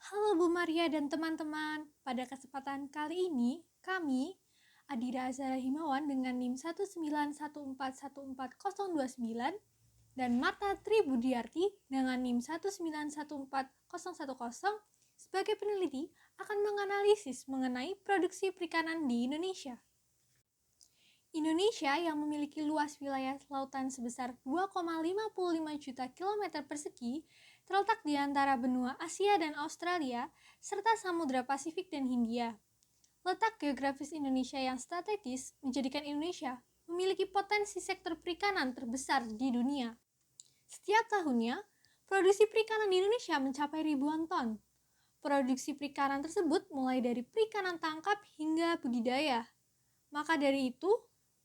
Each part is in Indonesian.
Halo Bu Maria dan teman-teman, pada kesempatan kali ini kami, Adira Azhara Himawan dengan NIM 191414029 dan Marta Tribudiarti dengan NIM 1914010 sebagai peneliti akan menganalisis mengenai produksi perikanan di Indonesia. Indonesia yang memiliki luas wilayah lautan sebesar 2,55 juta kilometer persegi terletak di antara benua Asia dan Australia serta Samudra Pasifik dan Hindia. Letak geografis Indonesia yang strategis menjadikan Indonesia memiliki potensi sektor perikanan terbesar di dunia. Setiap tahunnya, produksi perikanan di Indonesia mencapai ribuan ton. Produksi perikanan tersebut mulai dari perikanan tangkap hingga budidaya. Maka dari itu,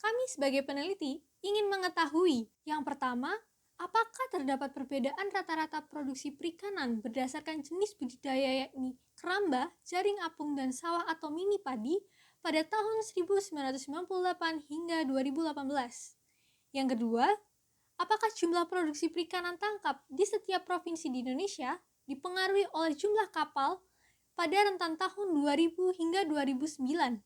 kami sebagai peneliti ingin mengetahui yang pertama, apakah terdapat perbedaan rata-rata produksi perikanan berdasarkan jenis budidaya yakni keramba, jaring apung, dan sawah atau mini padi pada tahun 1998 hingga 2018. Yang kedua, apakah jumlah produksi perikanan tangkap di setiap provinsi di Indonesia dipengaruhi oleh jumlah kapal pada rentan tahun 2000 hingga 2009.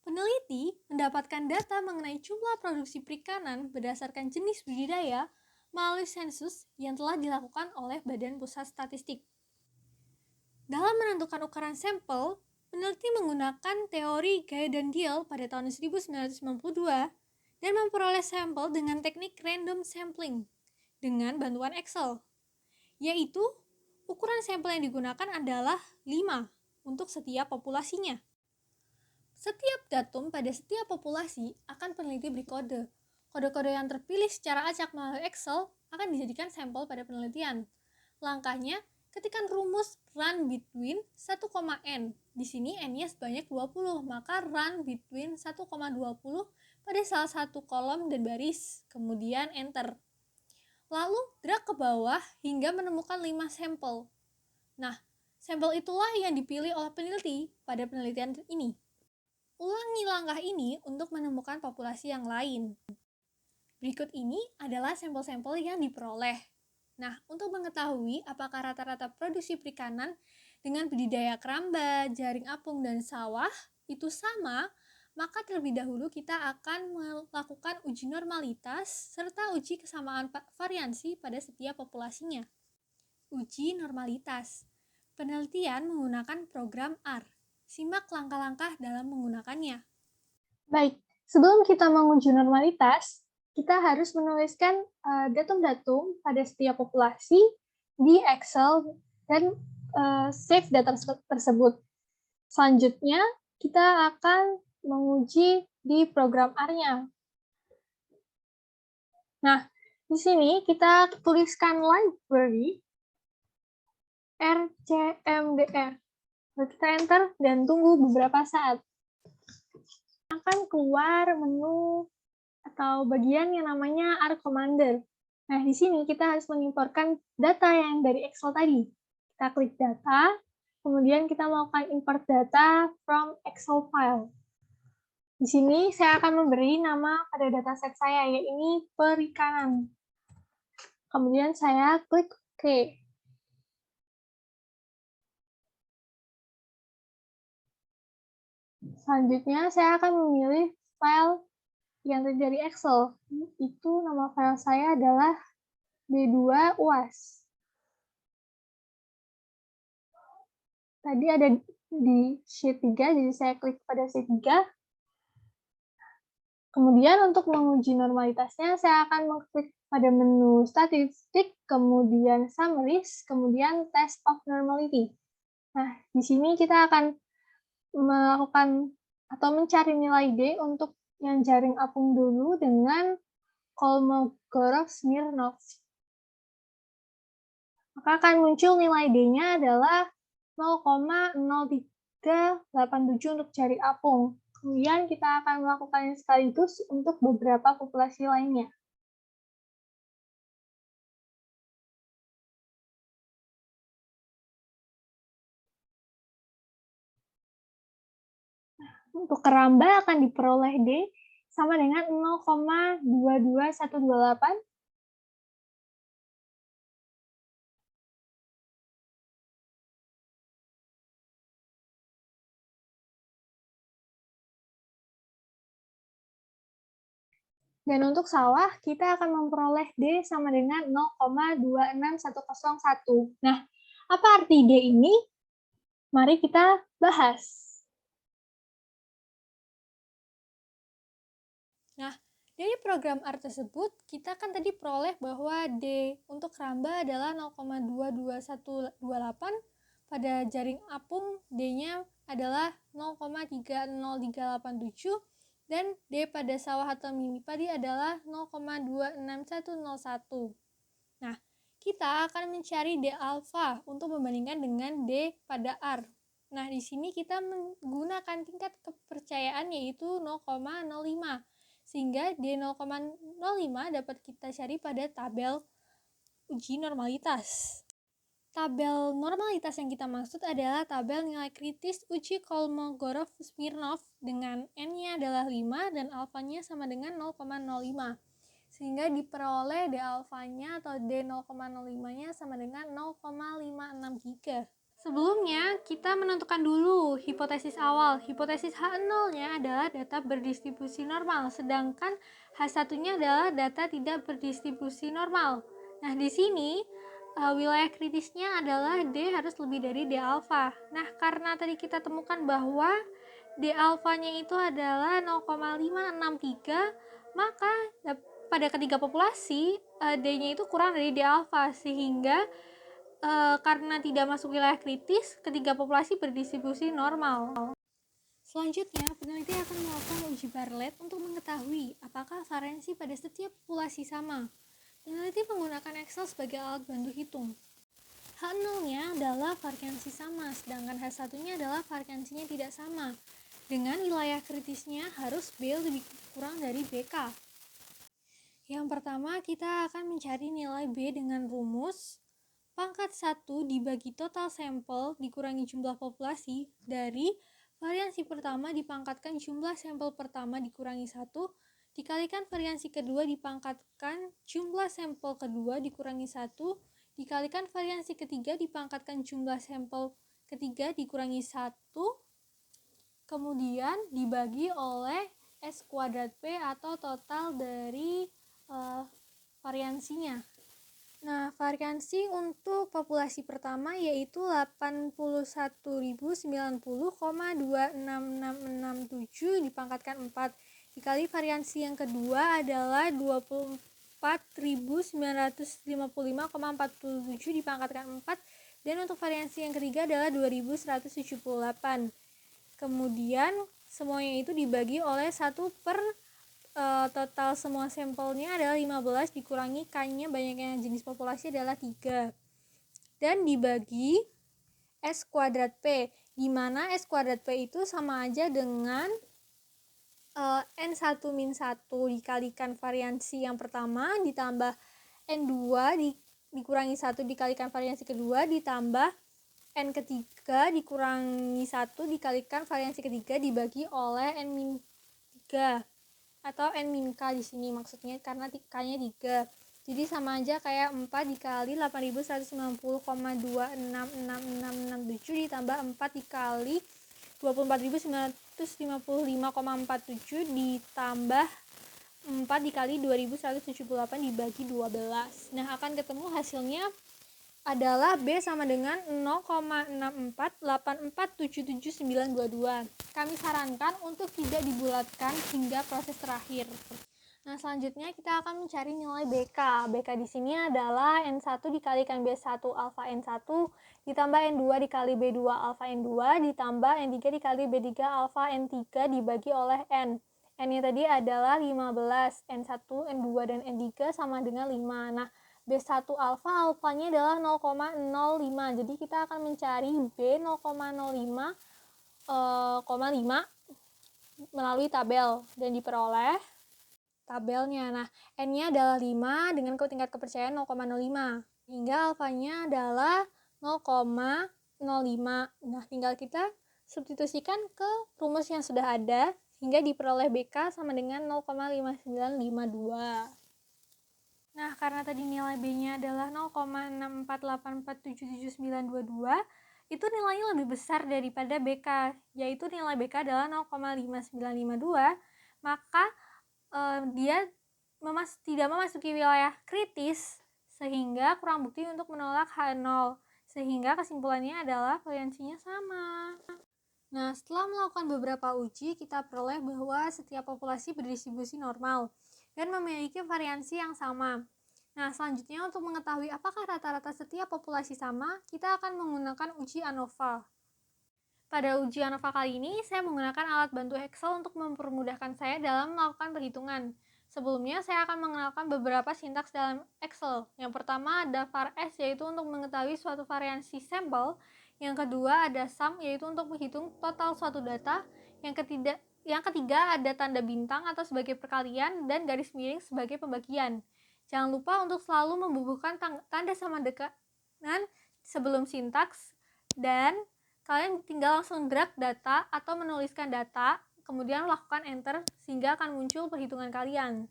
Peneliti mendapatkan data mengenai jumlah produksi perikanan berdasarkan jenis budidaya melalui sensus yang telah dilakukan oleh Badan Pusat Statistik. Dalam menentukan ukuran sampel, peneliti menggunakan teori Gay dan Deal pada tahun 1992 dan memperoleh sampel dengan teknik random sampling dengan bantuan Excel, yaitu ukuran sampel yang digunakan adalah 5 untuk setiap populasinya. Setiap datum pada setiap populasi akan peneliti beri kode. Kode-kode yang terpilih secara acak melalui Excel akan dijadikan sampel pada penelitian. Langkahnya, ketikkan rumus run between 1,n. Di sini n-nya sebanyak 20, maka run between 1,20 pada salah satu kolom dan baris, kemudian enter. Lalu drag ke bawah hingga menemukan 5 sampel. Nah, sampel itulah yang dipilih oleh peneliti pada penelitian ini. Ulangi langkah ini untuk menemukan populasi yang lain. Berikut ini adalah sampel-sampel yang diperoleh. Nah, untuk mengetahui apakah rata-rata produksi perikanan dengan budidaya keramba, jaring apung, dan sawah itu sama, maka terlebih dahulu kita akan melakukan uji normalitas serta uji kesamaan variansi pada setiap populasinya. Uji normalitas. Penelitian menggunakan program R. Simak langkah-langkah dalam menggunakannya. Baik, sebelum kita menguji normalitas, kita harus menuliskan datum-datum pada setiap populasi di Excel dan save data tersebut. Selanjutnya, kita akan menguji di program R-nya. Nah, di sini kita tuliskan library RCMDR. Kita enter dan tunggu beberapa saat. Akan keluar menu atau bagian yang namanya R Commander. Nah, di sini kita harus mengimportkan data yang dari Excel tadi. Kita klik data, kemudian kita melakukan import data from Excel file. Di sini saya akan memberi nama pada dataset saya, yaitu perikanan. Kemudian saya klik OK. Selanjutnya, saya akan memilih file yang terdiri dari Excel. Itu nama file saya adalah B2 UAS. Tadi ada di sheet 3, jadi saya klik pada sheet 3. Kemudian untuk menguji normalitasnya, saya akan mengklik pada menu statistik, kemudian summaries, kemudian test of normality. Nah, di sini kita akan melakukan atau mencari nilai D untuk yang jaring apung dulu dengan Kolmogorov-Smirnov. Maka akan muncul nilai D-nya adalah 0,0387 untuk jaring apung. Kemudian kita akan melakukannya sekaligus untuk beberapa populasi lainnya. Untuk keramba akan diperoleh D sama dengan 0,22128. Dan untuk sawah, kita akan memperoleh D sama dengan 0,26101. Nah, apa arti D ini? Mari kita bahas. Nah, dari program R tersebut, kita kan tadi peroleh bahwa D untuk ramba adalah 0,22128, pada jaring apung D-nya adalah 0,30387, dan D pada sawah atau mini padi adalah 0,26101. Nah, kita akan mencari D alfa untuk membandingkan dengan D pada R. Nah, di sini kita menggunakan tingkat kepercayaan yaitu 0,05. Sehingga D 0,05 dapat kita cari pada tabel uji normalitas. Tabel normalitas yang kita maksud adalah tabel nilai kritis uji Kolmogorov-Smirnov dengan N-nya adalah 5 dan alfanya sama dengan 0,05. Sehingga diperoleh D alfanya atau D 0,05-nya sama dengan 0,56 giga. Sebelumnya, kita menentukan dulu hipotesis awal. Hipotesis H0-nya adalah data berdistribusi normal, sedangkan H1-nya adalah data tidak berdistribusi normal. Nah, di sini wilayah kritisnya adalah D harus lebih dari D alfa. Nah, karena tadi kita temukan bahwa D alfanya itu adalah 0,563, maka pada ketiga populasi D-nya itu kurang dari D alfa, sehingga karena tidak masuk wilayah kritis, ketiga populasi berdistribusi normal. Selanjutnya, peneliti akan melakukan uji Bartlett untuk mengetahui apakah variansi pada setiap populasi sama. Peneliti menggunakan Excel sebagai alat bantu hitung. H0-nya adalah variansi sama, sedangkan H1-nya adalah variansinya tidak sama. Dengan wilayah kritisnya harus B lebih kurang dari BK. Yang pertama, kita akan mencari nilai B dengan rumus pangkat 1 dibagi total sampel dikurangi jumlah populasi dari variansi pertama dipangkatkan jumlah sampel pertama dikurangi 1 dikalikan variansi kedua dipangkatkan jumlah sampel kedua dikurangi 1 dikalikan variansi ketiga dipangkatkan jumlah sampel ketiga dikurangi 1 kemudian dibagi oleh S kuadrat P atau total dari variansinya. Nah, variansi untuk populasi pertama yaitu 81.090,26667 dipangkatkan 4 dikali variansi yang kedua adalah 24.955,47 dipangkatkan 4 dan untuk variansi yang ketiga adalah 2178. Kemudian semuanya itu dibagi oleh 1 per total semua sampelnya adalah 15 dikurangi K-nya banyaknya jenis populasi adalah 3 dan dibagi S kuadrat P, di mana S kuadrat P itu sama aja dengan N1 min 1 dikalikan variansi yang pertama ditambah N2 dikurangi 1 dikalikan variansi kedua ditambah N ketiga dikurangi 1 dikalikan variansi ketiga dibagi oleh N min 3 atau N min K di sini maksudnya karena K-nya 3. Jadi sama aja kayak 4 dikali 8190,26667 ditambah 4 dikali 24.955,47 ditambah 4 dikali 2178 dibagi 12. Nah, akan ketemu hasilnya adalah B sama dengan 0,6484779922. Kami sarankan untuk tidak dibulatkan hingga proses terakhir. Nah, selanjutnya kita akan mencari nilai BK. BK di sini adalah N1 dikalikan B1 alfa N1 ditambah N2 dikali B2 alfa N2 ditambah N3 dikali B3 alfa N3 dibagi oleh N. N-nya tadi adalah 15, N1, N2, dan N3 sama dengan 5. Nah, B1 alfa, alfanya adalah 0,05. Jadi kita akan mencari B 0,05,5 melalui tabel dan diperoleh tabelnya. Nah, N-nya adalah 5 dengan tingkat kepercayaan 0,05. Hingga alfanya adalah 0,05. Nah, tinggal kita substitusikan ke rumus yang sudah ada hingga diperoleh BK sama dengan 0,5952. Nah, karena tadi nilai B-nya adalah 0,648477922, itu nilainya lebih besar daripada BK, yaitu nilai BK adalah 0,5952, maka dia tidak memasuki wilayah kritis, sehingga kurang bukti untuk menolak H0. Sehingga kesimpulannya adalah variansinya sama. Nah, setelah melakukan beberapa uji, kita peroleh bahwa setiap populasi berdistribusi normal dan memiliki variansi yang sama. Nah, selanjutnya untuk mengetahui apakah rata-rata setiap populasi sama, kita akan menggunakan uji ANOVA. Pada uji ANOVA kali ini, saya menggunakan alat bantu Excel untuk mempermudahkan saya dalam melakukan perhitungan. Sebelumnya, saya akan mengenalkan beberapa sintaks dalam Excel. Yang pertama ada var S, yaitu untuk mengetahui suatu variansi sampel. Yang kedua ada sum, yaitu untuk menghitung total suatu data. Yang ketiga ada tanda bintang atau sebagai perkalian dan garis miring sebagai pembagian. Jangan lupa untuk selalu membubuhkan tanda sama dengan sebelum sintaks, dan kalian tinggal langsung drag data atau menuliskan data, kemudian lakukan enter sehingga akan muncul perhitungan kalian.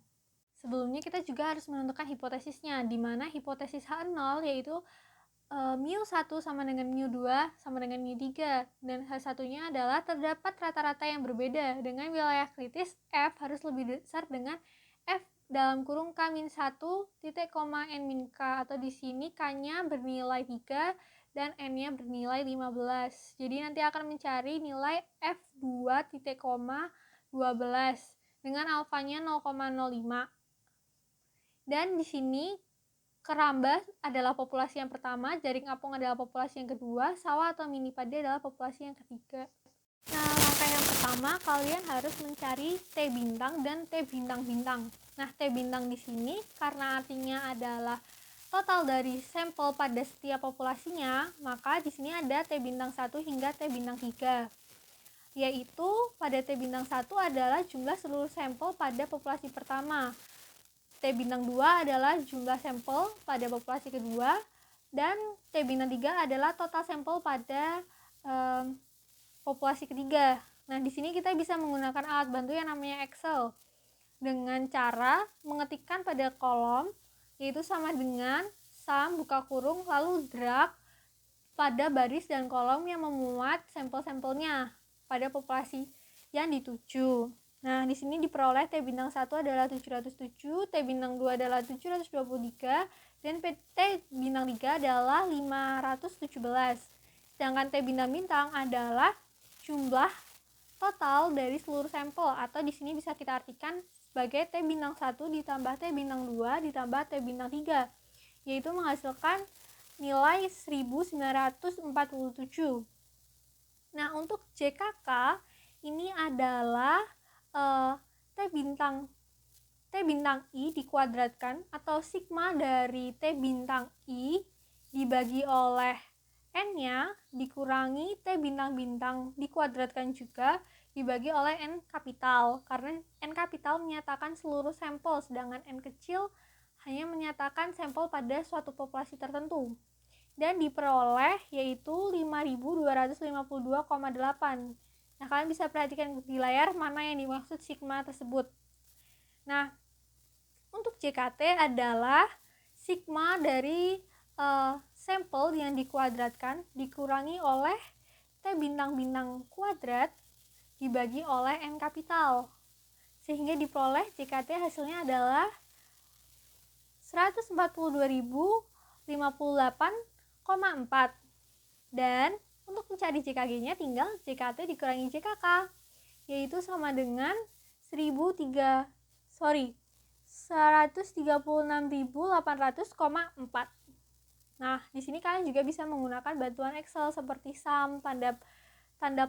Sebelumnya kita juga harus menentukan hipotesisnya, di mana hipotesis H0 yaitu mu1 sama dengan mu2 sama dengan mu3, dan satunya adalah terdapat rata-rata yang berbeda dengan wilayah kritis F harus lebih besar dengan F dalam kurung K-1 titik koma N-K, atau di sini K-nya bernilai 3 dan N-nya bernilai 15. Jadi nanti akan mencari nilai F2 titik koma 12 dengan alfanya 0,05. Dan di sini keramba adalah populasi yang pertama, jaring apung adalah populasi yang kedua, sawah atau mini padi adalah populasi yang ketiga. Nah, langkah yang pertama kalian harus mencari T bintang dan T bintang-bintang. Nah, T bintang di sini karena artinya adalah total dari sampel pada setiap populasinya, maka di sini ada T bintang 1 hingga T bintang 3. Yaitu pada T bintang 1 adalah jumlah seluruh sampel pada populasi pertama. T bintang 2 adalah jumlah sampel pada populasi kedua, dan T bintang 3 adalah total sampel pada populasi ketiga. Nah, di sini kita bisa menggunakan alat bantu yang namanya Excel dengan cara mengetikkan pada kolom, yaitu sama dengan sum buka kurung lalu drag pada baris dan kolom yang memuat sampel-sampelnya pada populasi yang dituju. Nah, di sini diperoleh T bintang 1 adalah 707, T bintang 2 adalah 723, dan T bintang 3 adalah 517. Sedangkan T bintang-bintang adalah jumlah total dari seluruh sampel, atau di sini bisa kita artikan sebagai T bintang 1 ditambah T bintang 2 ditambah T bintang 3, yaitu menghasilkan nilai 1947. Nah, untuk JKK ini adalah T bintang I dikuadratkan, atau sigma dari T bintang I dibagi oleh N-nya dikurangi T bintang-bintang dikuadratkan juga dibagi oleh N kapital, karena N kapital menyatakan seluruh sampel, sedangkan N kecil hanya menyatakan sampel pada suatu populasi tertentu, dan diperoleh yaitu 5252,8. Nah, kalian bisa perhatikan di layar mana yang dimaksud sigma tersebut. Nah, untuk JKT adalah sigma dari sampel yang dikuadratkan dikurangi oleh T bintang-bintang kuadrat dibagi oleh N kapital, sehingga diperoleh JKT hasilnya adalah 142.058,4. Dan untuk mencari JKG-nya tinggal JKT dikurangi JKK, yaitu sama dengan 136.800,4. Nah, di sini kalian juga bisa menggunakan bantuan Excel seperti sum, tanda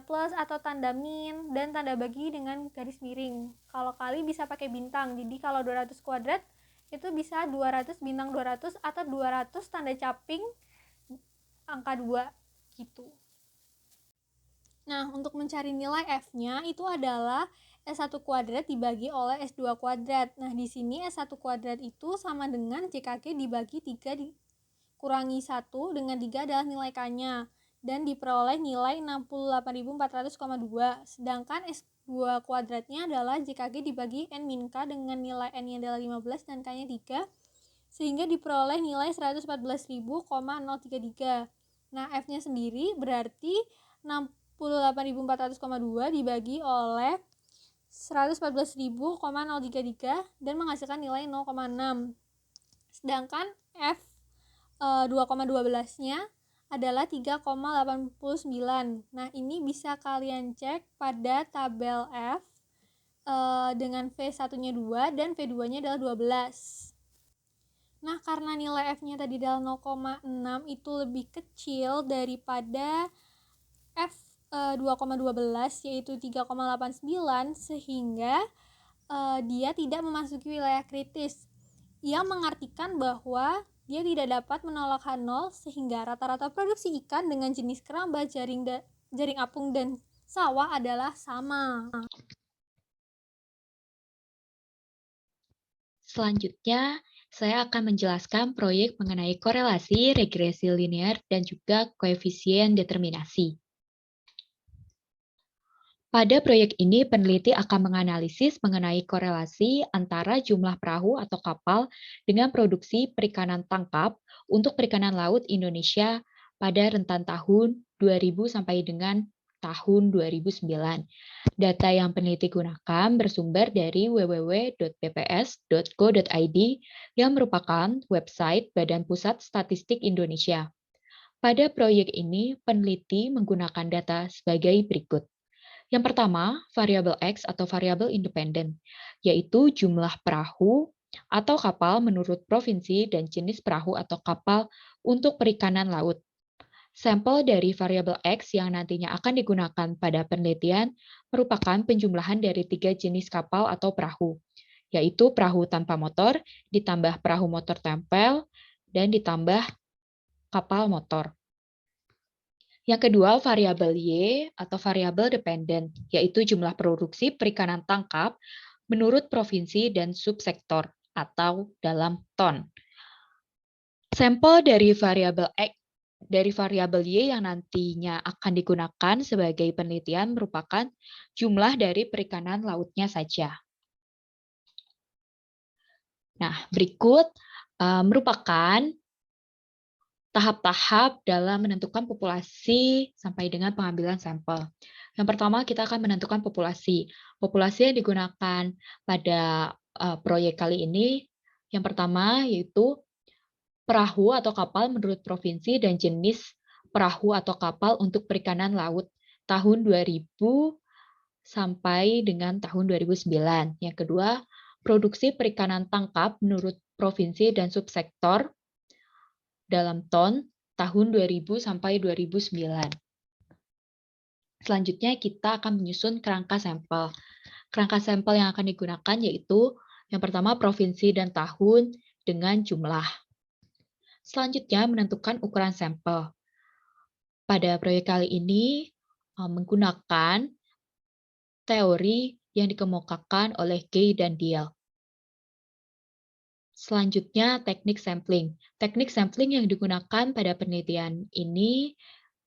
plus atau tanda min, dan tanda bagi dengan garis miring. Kalau kali bisa pakai bintang, jadi kalau 200 kuadrat itu bisa 200 bintang 200 atau 200 tanda caping angka 2 gitu. Nah, untuk mencari nilai F-nya itu adalah S1 kuadrat dibagi oleh S2 kuadrat. Nah, di sini S1 kuadrat itu sama dengan JKG dibagi 3 dikurangi 1 dengan 3 adalah nilai K-nya, dan diperoleh nilai 68.400,2. Sedangkan S2 kuadratnya adalah JKG dibagi N-K dengan nilai N-nya adalah 15 dan K-nya 3, sehingga diperoleh nilai 114.033. Nah, F-nya sendiri berarti 68.400,2 dibagi oleh 114.033 dan menghasilkan nilai 0,6. Sedangkan F 2,12-nya adalah 3,89. Nah, ini bisa kalian cek pada tabel F dengan V1-nya 2 dan V2-nya adalah 12. Nah, karena nilai F-nya tadi adalah 0,6 itu lebih kecil daripada F 2,12 yaitu 3,89 sehingga dia tidak memasuki wilayah kritis. Ia mengartikan bahwa dia tidak dapat menolak H0 sehingga rata-rata produksi ikan dengan jenis keramba, jaring apung dan sawah adalah sama. Selanjutnya, saya akan menjelaskan proyek mengenai korelasi, regresi linear, dan juga koefisien determinasi. Pada proyek ini, peneliti akan menganalisis mengenai korelasi antara jumlah perahu atau kapal dengan produksi perikanan tangkap untuk perikanan laut Indonesia pada rentan tahun 2000 sampai dengan tahun 2009. Data yang peneliti gunakan bersumber dari www.bps.go.id yang merupakan website Badan Pusat Statistik Indonesia. Pada proyek ini, peneliti menggunakan data sebagai berikut. Yang pertama, variabel X atau variabel independen, yaitu jumlah perahu atau kapal menurut provinsi dan jenis perahu atau kapal untuk perikanan laut. Sampel dari variabel X yang nantinya akan digunakan pada penelitian merupakan penjumlahan dari 3 jenis kapal atau perahu, yaitu perahu tanpa motor, ditambah perahu motor tempel, dan ditambah kapal motor. Yang kedua, variabel Y atau variabel dependen, yaitu jumlah produksi perikanan tangkap menurut provinsi dan subsektor atau dalam ton. Sampel dari variabel X dari variabel Y yang nantinya akan digunakan sebagai penelitian merupakan jumlah dari perikanan lautnya saja. Nah, berikut merupakan tahap-tahap dalam menentukan populasi sampai dengan pengambilan sampel. Yang pertama, kita akan menentukan populasi. Populasi yang digunakan pada proyek kali ini, yang pertama yaitu perahu atau kapal menurut provinsi dan jenis perahu atau kapal untuk perikanan laut tahun 2000 sampai dengan tahun 2009. Yang kedua, produksi perikanan tangkap menurut provinsi dan subsektor dalam ton tahun 2000 sampai 2009. Selanjutnya kita akan menyusun kerangka sampel. Kerangka sampel yang akan digunakan yaitu yang pertama provinsi dan tahun dengan jumlah. Selanjutnya menentukan ukuran sampel. Pada proyek kali ini menggunakan teori yang dikemukakan oleh Gay dan Diel. Selanjutnya, teknik sampling. Teknik sampling yang digunakan pada penelitian ini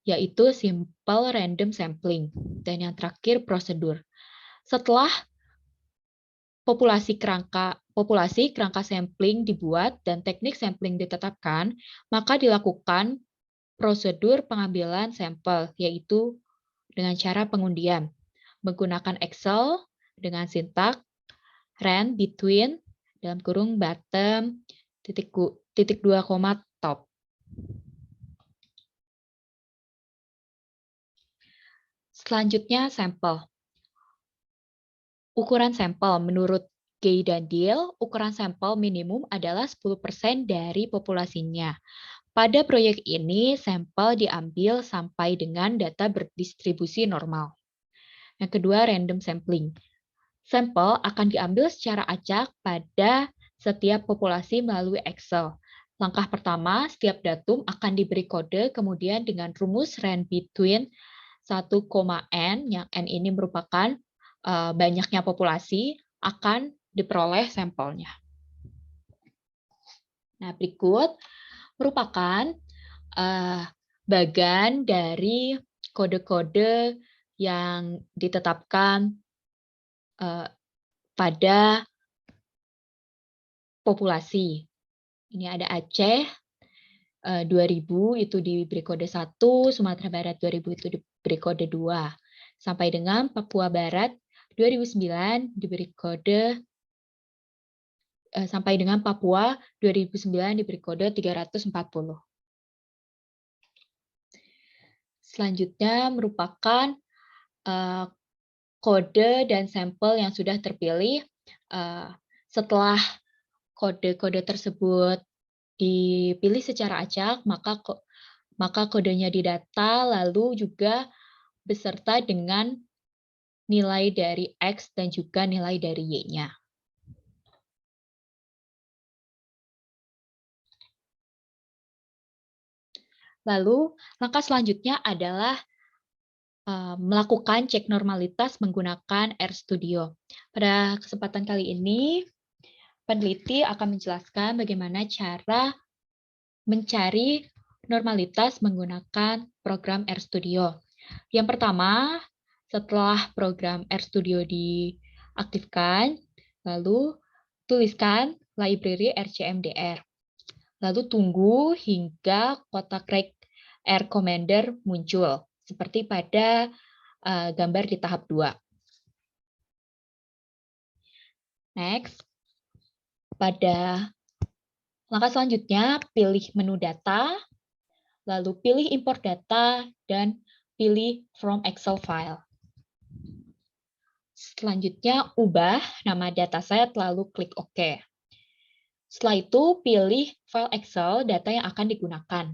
yaitu simple random sampling. Dan yang terakhir, prosedur. Setelah populasi kerangka sampling dibuat dan teknik sampling ditetapkan, maka dilakukan prosedur pengambilan sampel, yaitu dengan cara pengundian. Menggunakan Excel dengan sintak rand between dalam kurung bottom titik 2, top. Selanjutnya sampel. Ukuran sampel menurut Gay dan Diel, ukuran sampel minimum adalah 10% dari populasinya. Pada proyek ini, sampel diambil sampai dengan data berdistribusi normal. Yang kedua, random sampling. Sampel akan diambil secara acak pada setiap populasi melalui Excel. Langkah pertama, setiap datum akan diberi kode, kemudian dengan rumus rand between 1, n, yang n ini merupakan banyaknya populasi, akan diperoleh sampelnya. Nah, berikut merupakan bagian dari kode-kode yang ditetapkan pada populasi. Ini ada Aceh 2000 itu diberi kode 1, Sumatera Barat 2000 itu diberi kode 2. Sampai dengan Papua Barat 2009 diberi kode sampai dengan Papua 2009 diberi kode 340. Selanjutnya merupakan kode dan sampel yang sudah terpilih. Setelah kode-kode tersebut dipilih secara acak, maka kodenya didata, lalu juga beserta dengan nilai dari X dan juga nilai dari Y-nya. Lalu, langkah selanjutnya adalah melakukan cek normalitas menggunakan RStudio. Pada kesempatan kali ini, peneliti akan menjelaskan bagaimana cara mencari normalitas menggunakan program RStudio. Yang pertama, setelah program RStudio diaktifkan, lalu tuliskan library RCMDR. Lalu tunggu hingga kotak R Commander muncul, seperti pada gambar di tahap 2. Next, pada langkah selanjutnya, pilih menu data, lalu pilih import data, dan pilih from Excel file. Selanjutnya, ubah nama dataset, lalu klik OK. Setelah itu, pilih file Excel data yang akan digunakan.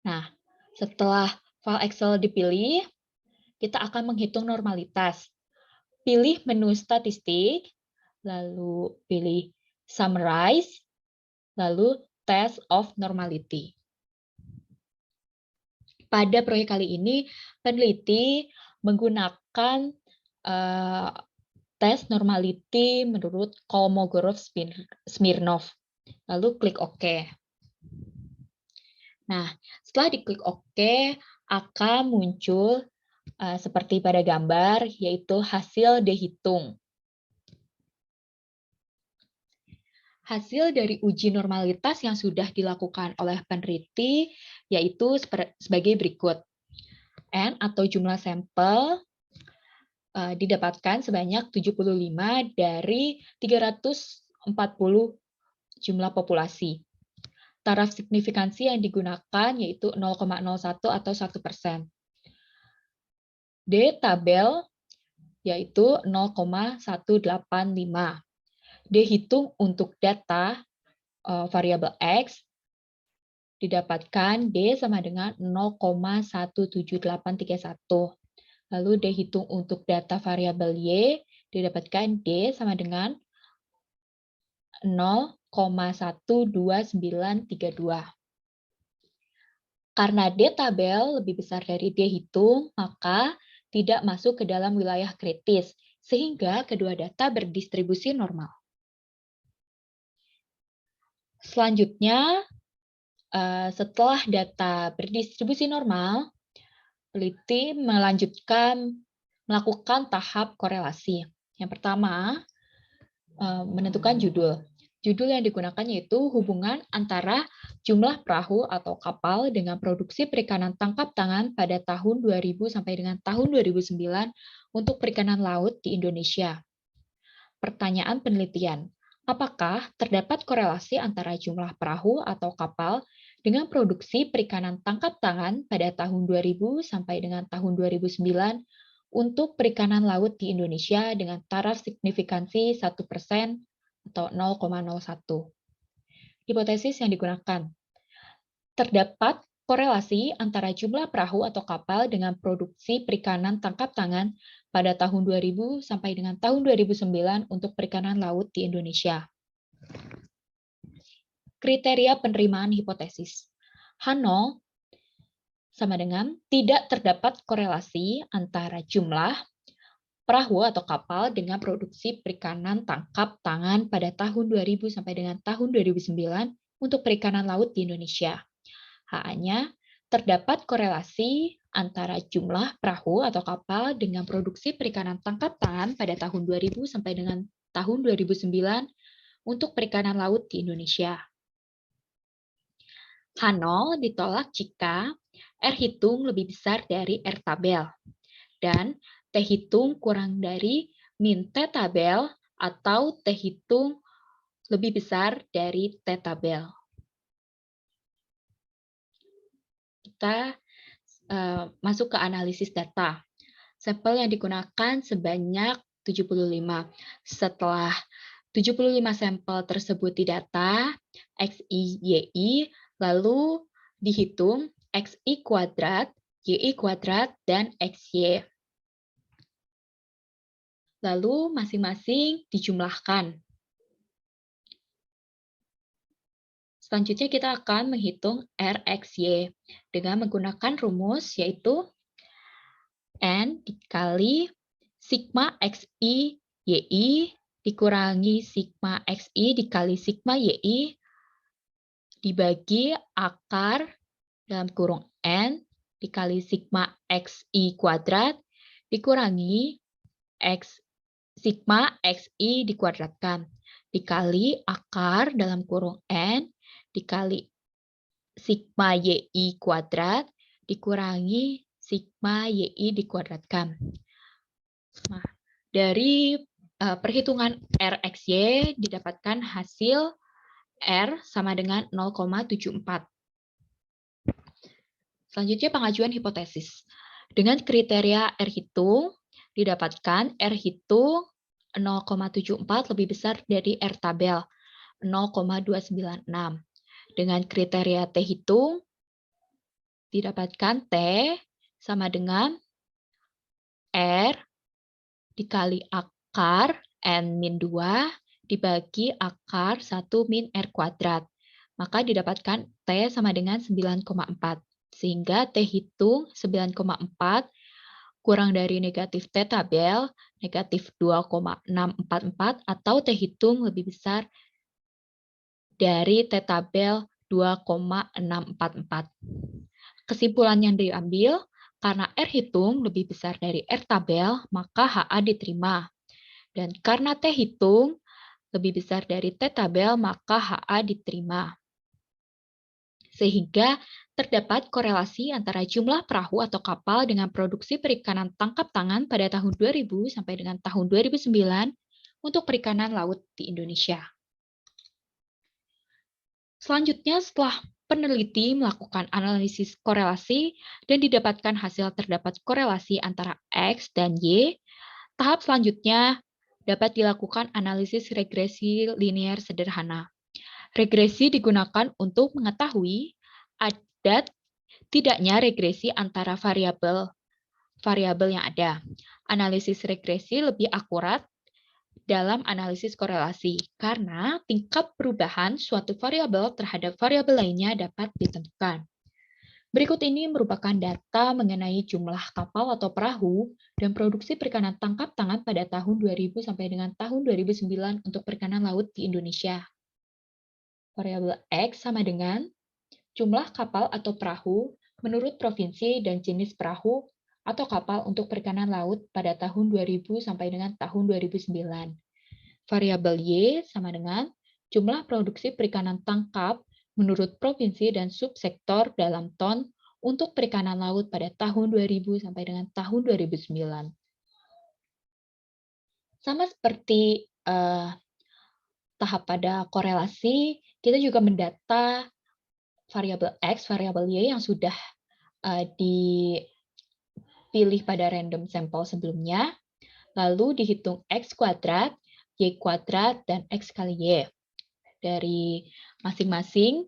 Nah, setelah file Excel dipilih, kita akan menghitung normalitas. Pilih menu statistik, lalu pilih summarize, lalu test of normality. Pada proyek kali ini, peneliti menggunakan tes normality menurut Kolmogorov-Smirnov. Lalu klik OK. Nah, setelah diklik OK, akan muncul seperti pada gambar, yaitu hasil dihitung. Hasil dari uji normalitas yang sudah dilakukan oleh peneliti yaitu sebagai berikut. N atau jumlah sampel didapatkan sebanyak 75 dari 340 jumlah populasi. Taraf signifikansi yang digunakan yaitu 0,01 atau 1%. D tabel yaitu 0,185. Dihitung untuk data variabel X didapatkan D sama dengan 0,17831. Lalu dihitung untuk data variabel Y didapatkan D sama dengan 0,12932. Karena D tabel lebih besar dari D hitung, maka tidak masuk ke dalam wilayah kritis, sehingga kedua data berdistribusi normal. Selanjutnya, setelah data berdistribusi normal, peneliti melakukan tahap korelasi. Yang pertama, menentukan judul. Judul yang digunakan yaitu hubungan antara jumlah perahu atau kapal dengan produksi perikanan tangkap tangan pada tahun 2000 sampai dengan tahun 2009 untuk perikanan laut di Indonesia. Pertanyaan penelitian. Apakah terdapat korelasi antara jumlah perahu atau kapal dengan produksi perikanan tangkap tangan pada tahun 2000 sampai dengan tahun 2009 untuk perikanan laut di Indonesia dengan taraf signifikansi 1% atau 0,01. Hipotesis yang digunakan. Terdapat korelasi antara jumlah perahu atau kapal dengan produksi perikanan tangkap tangan pada tahun 2000 sampai dengan tahun 2009 untuk perikanan laut di Indonesia. Kriteria penerimaan hipotesis. H0 sama dengan tidak terdapat korelasi antara jumlah perahu atau kapal dengan produksi perikanan tangkap tangan pada tahun 2000 sampai dengan tahun 2009 untuk perikanan laut di Indonesia. H-nya terdapat korelasi antara jumlah perahu atau kapal dengan produksi perikanan tangkap tangan pada tahun 2000 sampai dengan tahun 2009 untuk perikanan laut di Indonesia. H0 ditolak jika R hitung lebih besar dari R tabel. Dan T hitung kurang dari min T tabel atau T hitung lebih besar dari T tabel. Kita masuk ke analisis data. Sampel yang digunakan sebanyak 75. Setelah 75 sampel tersebut didata, XI, YI, lalu dihitung XI kuadrat, YI kuadrat, dan XY. Lalu masing-masing dijumlahkan. Selanjutnya kita akan menghitung RXY dengan menggunakan rumus yaitu N dikali sigma XI YI dikurangi sigma XI dikali sigma YI dibagi akar dalam kurung N dikali sigma XI kuadrat dikurangi sigma XI dikuadratkan dikali akar dalam kurung N dikali sigma YI kuadrat dikurangi sigma YI dikuadratkan. Nah, dari perhitungan RXY didapatkan hasil R sama dengan 0,74. Selanjutnya pengajuan hipotesis. Dengan kriteria R hitung, didapatkan R hitung 0,74 lebih besar dari R tabel 0,296. Dengan kriteria T hitung, didapatkan T sama dengan R dikali akar N-2 dibagi akar 1 min R kuadrat. Maka didapatkan T sama dengan 9,4. Sehingga T hitung 9,4 kurang dari negatif T tabel, negatif 2,644, atau T hitung lebih besar dari T tabel 2,644. Kesimpulan yang diambil, karena R hitung lebih besar dari R tabel, maka HA diterima. Dan karena T hitung lebih besar dari T tabel, maka HA diterima. Sehingga terdapat korelasi antara jumlah perahu atau kapal dengan produksi perikanan tangkap tangan pada tahun 2000 sampai dengan tahun 2009 untuk perikanan laut di Indonesia. Selanjutnya, setelah peneliti melakukan analisis korelasi dan didapatkan hasil terdapat korelasi antara X dan Y, tahap selanjutnya dapat dilakukan analisis regresi linear sederhana. Regresi digunakan untuk mengetahui ada tidaknya regresi antara variabel yang ada. Analisis regresi lebih akurat dalam analisis korelasi, karena tingkat perubahan suatu variabel terhadap variabel lainnya dapat ditentukan. Berikut ini merupakan data mengenai jumlah kapal atau perahu dan produksi perikanan tangkap tangan pada tahun 2000 sampai dengan tahun 2009 untuk perikanan laut di Indonesia. Variabel X sama dengan jumlah kapal atau perahu menurut provinsi dan jenis perahu atau kapal untuk perikanan laut pada tahun 2000 sampai dengan tahun 2009. Variabel Y sama dengan jumlah produksi perikanan tangkap menurut provinsi dan subsektor dalam ton untuk perikanan laut pada tahun 2000 sampai dengan tahun 2009. Sama seperti tahap pada korelasi, kita juga mendata variabel X, variabel Y yang sudah dipilih pada random sampel sebelumnya, lalu dihitung X kuadrat, Y kuadrat, dan X kali Y. Dari masing-masing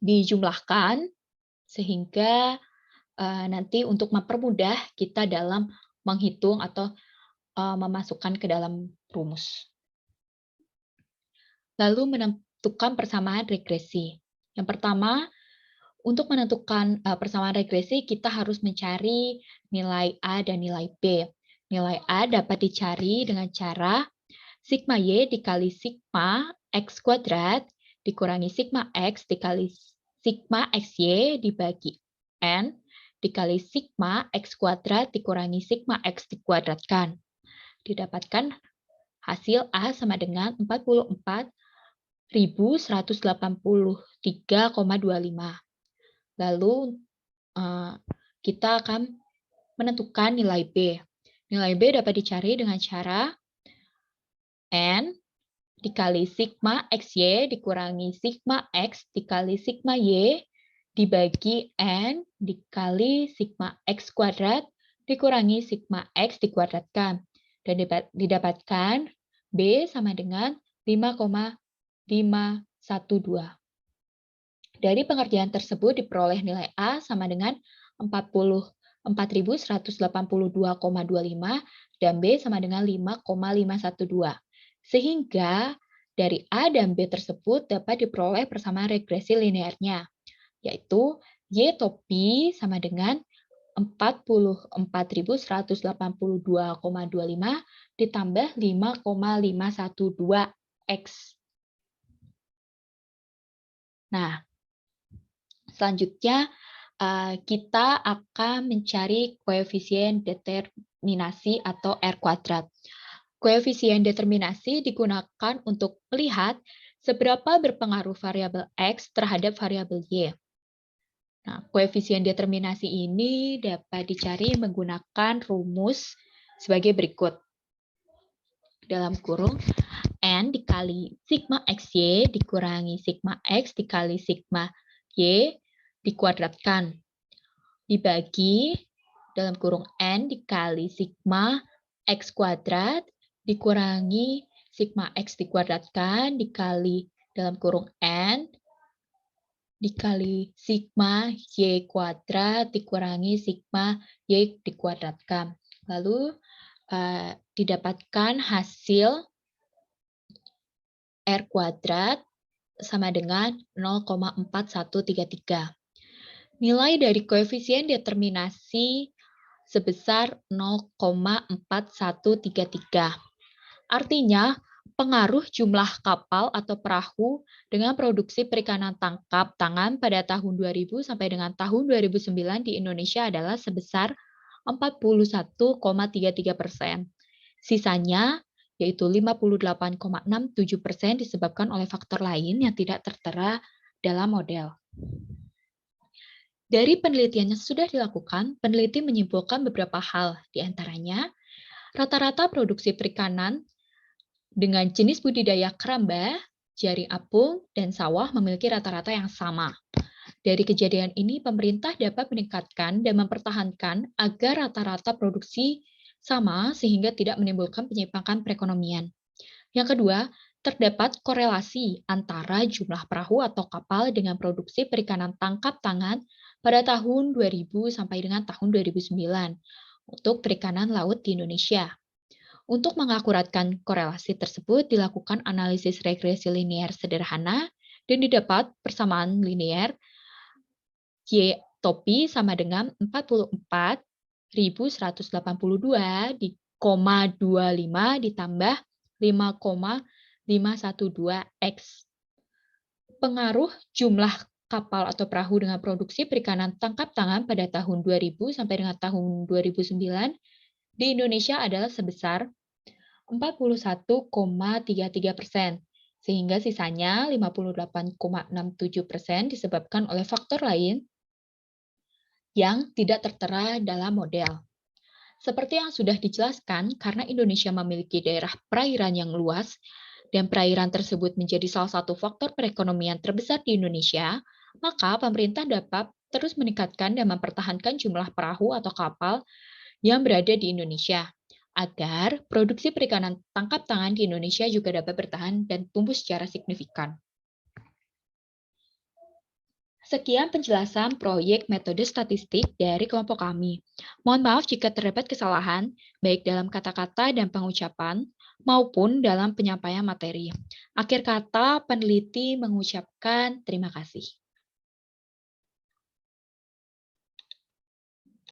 dijumlahkan, sehingga nanti untuk mempermudah kita dalam menghitung atau memasukkan ke dalam rumus. Lalu menentukan persamaan regresi. Yang pertama, untuk menentukan persamaan regresi, kita harus mencari nilai A dan nilai B. Nilai A dapat dicari dengan cara sigma Y dikali sigma X kuadrat dikurangi sigma X dikali sigma XY dibagi N dikali sigma X kuadrat dikurangi sigma X dikuadratkan. Didapatkan hasil A sama dengan 44.183,25. Lalu kita akan menentukan nilai B. Nilai B dapat dicari dengan cara N dikali sigma XY dikurangi sigma X dikali sigma Y dibagi N dikali sigma X kuadrat dikurangi sigma X dikuadratkan. Dan didapatkan B sama dengan 5,512. Dari pengerjaan tersebut diperoleh nilai A sama dengan 44.182,25 dan B sama dengan 5,512. Sehingga dari A dan B tersebut dapat diperoleh persamaan regresi linearnya, yaitu Y topi sama dengan 44.182,25 ditambah 5,512X. Nah, selanjutnya kita akan mencari koefisien determinasi atau R kuadrat. Koefisien determinasi digunakan untuk melihat seberapa berpengaruh variabel X terhadap variabel Y. Nah, koefisien determinasi ini dapat dicari menggunakan rumus sebagai berikut. Dalam kurung, N dikali sigma XY dikurangi sigma X dikali sigma Y dikuadratkan. Dibagi dalam kurung N dikali sigma X kuadrat dikurangi sigma X dikuadratkan dikali dalam kurung N dikali sigma Y kuadrat dikurangi sigma Y dikuadratkan. Lalu didapatkan hasil R kuadrat sama dengan 0,4133. Nilai dari koefisien determinasi sebesar 0,4133. Artinya, pengaruh jumlah kapal atau perahu dengan produksi perikanan tangkap tangan pada tahun 2000 sampai dengan tahun 2009 di Indonesia adalah sebesar 41,33%. Sisanya, yaitu 58,67% disebabkan oleh faktor lain yang tidak tertera dalam model. Dari penelitian yang sudah dilakukan, peneliti menyimpulkan beberapa hal, di antaranya rata-rata produksi perikanan dengan jenis budidaya keramba, jaring apung, dan sawah memiliki rata-rata yang sama. Dari kejadian ini, pemerintah dapat meningkatkan dan mempertahankan agar rata-rata produksi sama sehingga tidak menimbulkan penyimpangan perekonomian. Yang kedua, terdapat korelasi antara jumlah perahu atau kapal dengan produksi perikanan tangkap tangan pada tahun 2000 sampai dengan tahun 2009 untuk perikanan laut di Indonesia. Untuk mengakuratkan korelasi tersebut, dilakukan analisis regresi linear sederhana dan didapat persamaan linear Y topi sama dengan 44.182 di 0,25 ditambah 5,512X. Pengaruh jumlah kapal atau perahu dengan produksi perikanan tangkap tangan pada tahun 2000 sampai dengan tahun 2009 di Indonesia adalah sebesar 41,33%, sehingga sisanya 58,67% disebabkan oleh faktor lain yang tidak tertera dalam model. Seperti yang sudah dijelaskan, karena Indonesia memiliki daerah perairan yang luas, dan perairan tersebut menjadi salah satu faktor perekonomian terbesar di Indonesia, maka pemerintah dapat terus meningkatkan dan mempertahankan jumlah perahu atau kapal yang berada di Indonesia, agar produksi perikanan tangkap tangan di Indonesia juga dapat bertahan dan tumbuh secara signifikan. Sekian penjelasan proyek metode statistik dari kelompok kami. Mohon maaf jika terdapat kesalahan, baik dalam kata-kata dan pengucapan, maupun dalam penyampaian materi. Akhir kata, peneliti mengucapkan terima kasih.